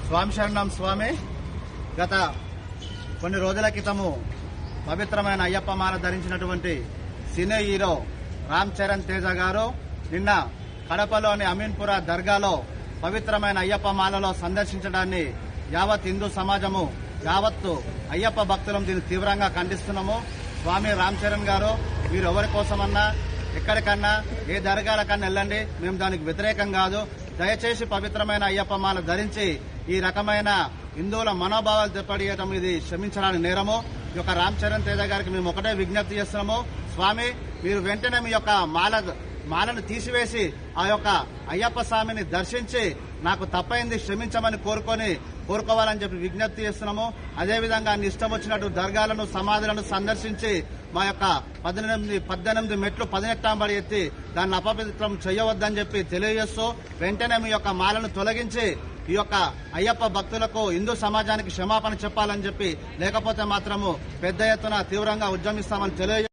స్వామి శరణం స్వామి. గత కొన్ని రోజుల క్రితము పవిత్రమైన అయ్యప్ప మాల ధరించినటువంటి సినీ హీరో రామ్ చరణ్ తేజ గారు నిన్న కడపలోని అమీన్పుర దర్గాలో పవిత్రమైన అయ్యప్ప మాలలో సందర్శించడాన్ని యావత్ హిందూ సమాజము యావత్తు అయ్యప్ప భక్తులం దీన్ని తీవ్రంగా ఖండిస్తున్నాము. స్వామి రామ్ చరణ్ గారు, మీరు ఎవరి కోసమన్నా ఎక్కడికన్నా ఏ దర్గాలకన్నా వెళ్ళండి, మేము దానికి వ్యతిరేకం కాదు. దయచేసి పవిత్రమైన అయ్యప్ప మాల ధరించి ఈ రకమైన హిందువుల మనోభావాలు దెబ్బతీయడం ఇది క్షమించడానికి నేరము. ఈ యొక్క రామ్ చరణ్ తేజ గారికి మేము ఒకటే విజ్ఞప్తి చేస్తున్నాము. స్వామి, మీరు వెంటనే మీ యొక్క మాలను తీసివేసి ఆ యొక్క అయ్యప్ప స్వామిని దర్శించి నాకు తప్పైంది క్షమించమని కోరుకోవాలని చెప్పి విజ్ఞప్తి చేస్తున్నాము. అదేవిధంగా అన్ని ఇష్టం వచ్చినట్టు దర్గాలను సమాధులను సందర్శించి మా యొక్క 18 మెట్లు 18 ఎత్తి దాన్ని అపవిత్రం చేయవద్దని చెప్పి తెలియజేస్తూ వెంటనే మీ యొక్క మాలను తొలగించి ఈ యొక్క అయ్యప్ప భక్తులకు హిందూ సమాజానికి క్షమాపణ చెప్పాలని చెప్పి, లేకపోతే మాత్రము పెద్ద ఎత్తున తీవ్రంగా ఉద్యమిస్తామని తెలియజేస్తాము.